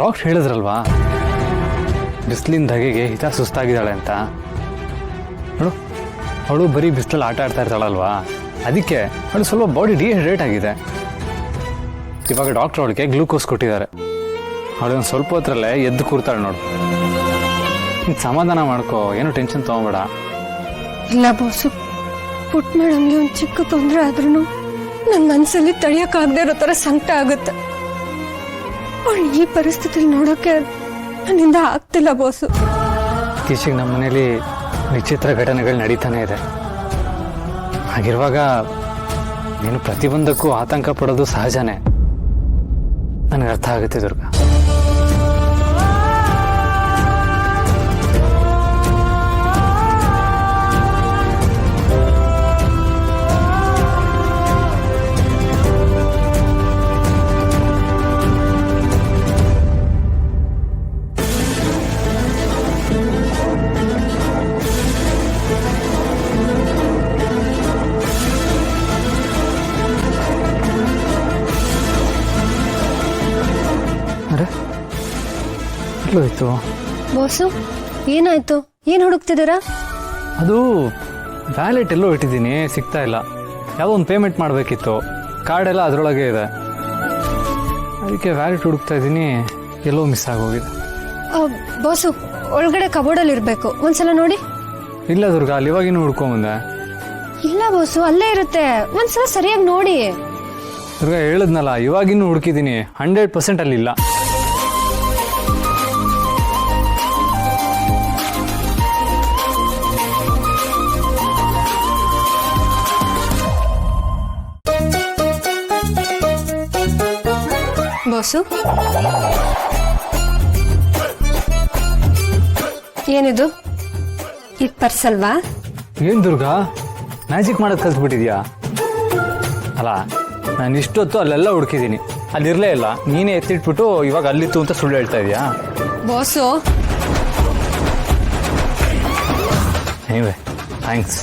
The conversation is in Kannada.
ಡಾಕ್ಟ್ರ್ ಹೇಳಿದ್ರಲ್ವಾ ಬಿಸಿಲಿನ ಧಗೆಗೆ ಹಿತ ಸುಸ್ತಾಗಿದ್ದಾಳೆ ಅಂತ. ನೋಡು ಅವಳು ಬರೀ ಬಿಸಿಲಲ್ಲಿ ಆಟ ಆಡ್ತಾ ಇರ್ತಾಳಲ್ವಾ, ಅದಕ್ಕೆ ಅವಳು ಸ್ವಲ್ಪ ಬಾಡಿ ಡಿಹೈಡ್ರೇಟ್ ಆಗಿದೆ. ಇವಾಗ ಡಾಕ್ಟ್ರ್ ಅವಳಿಗೆ ಗ್ಲೂಕೋಸ್ ಕೊಟ್ಟಿದ್ದಾರೆ. ಅವಳೊಂದು ಸ್ವಲ್ಪ ಹೊತ್ತರಲ್ಲೇ ಎದ್ದು ಕೂರ್ತಾಳೆ ನೋಡು. ನೀನು ಸಮಾಧಾನ ಮಾಡ್ಕೋ, ಏನು ಟೆನ್ಷನ್ ತೊಗೊಬೇಡ. ಇಲ್ಲ ಬಾಸು, ಪುಟ್ ಮೇಡಮ್ಗೆ ಒಂದು ಚಿಕ್ಕ ತೊಂದರೆ ಆದ್ರೂ ನನ್ನ ಮನಸ್ಸಲ್ಲಿ ತಡೆಯೋಕ್ಕಾಗದೇ ಇರೋ ಥರ ಸಂಕಟ ಆಗುತ್ತೆ. ಅವಳು ಈ ಪರಿಸ್ಥಿತಿಲಿ ನೋಡೋಕೆ ನನ್ನಿಂದ ಆಗ್ತಿಲ್ಲ ಬಾಸು. ಇತ್ತೀಚೆಗೆ ನಮ್ಮ ಮನೇಲಿ ವಿಚಿತ್ರ ಘಟನೆಗಳು ನಡೀತಾನೆ ಇದೆ. ಹಾಗಿರುವಾಗ ನೀನು ಪ್ರತಿಯೊಂದಕ್ಕೂ ಆತಂಕ ಪಡೋದು ಸಹಜನೇ. ನನಗೆ ಅರ್ಥ ಆಗುತ್ತೆ ದುರ್ಗಾ. ಹೋಯ್ತು ಬಾಸು, ಏನಾಯ್ತು? ಏನ್ ಹುಡುಕ್ತಿದ್ದೀರಾ? ಅದು ವ್ಯಾಲೆಟ್ ಎಲ್ಲೋ ಇಟ್ಟಿದ್ದೀನಿ, ಸಿಗ್ತಾ ಇಲ್ಲ. ಯಾವುದೋ ಒಂದು ಪೇಮೆಂಟ್ ಮಾಡಬೇಕಿತ್ತು, ಕಾರ್ಡ್ ಎಲ್ಲ ಅದರೊಳಗೆ ಇದೆ. ಅದಕ್ಕೆ ವ್ಯಾಲೆಟ್ ಹುಡುಕ್ತಾ ಇದ್ದೀನಿ, ಎಲ್ಲೋ ಮಿಸ್ ಆಗೋಗಿದೆ. ಬಾಸು, ಒಳಗಡೆ ಕಬೋರ್ಡಲ್ಲಿ ಇರಬೇಕು, ಒಂದ್ಸಲ ನೋಡಿ. ಇಲ್ಲ ದುರ್ಗಾ, ಅಲ್ಲಿ ಇವಾಗಿನೂ ಹುಡ್ಕೊಂಬಂದೆ. ಇಲ್ಲ ಬಾಸು, ಅಲ್ಲೇ ಇರುತ್ತೆ, ಒಂದ್ಸಲ ಸರಿಯಾಗಿ ನೋಡಿ. ದುರ್ಗಾ ಹೇಳಿದ್ನಲ್ಲ, ಇವಾಗಿನೂ ಹುಡುಕಿದ್ದೀನಿ, 100% ಅಲ್ಲಿಲ್ಲ. ಬಾಸು, ಏನಿದು? ಈ ಪರ್ಸ್ ಅಲ್ವಾ? ಏನ್ ದುರ್ಗಾ, ಮ್ಯಾಜಿಕ್ ಮಾಡೋದು ಕಲ್ತ್ಬಿಟ್ಟಿದ್ಯಾ? ಅಲ್ಲ, ನಾನು ಇಷ್ಟೊತ್ತು ಅಲ್ಲೆಲ್ಲ ಹುಡುಕಿದ್ದೀನಿ, ಅಲ್ಲಿರಲೇ ಇಲ್ಲ. ನೀನೇ ಎತ್ತಿಟ್ಬಿಟ್ಟು ಇವಾಗ ಅಲ್ಲಿತ್ತು ಅಂತ ಸುಳ್ಳು ಹೇಳ್ತಾ ಇದೀಯಾ? ಬಾಸು, ನೀವೇ ಥ್ಯಾಂಕ್ಸ್.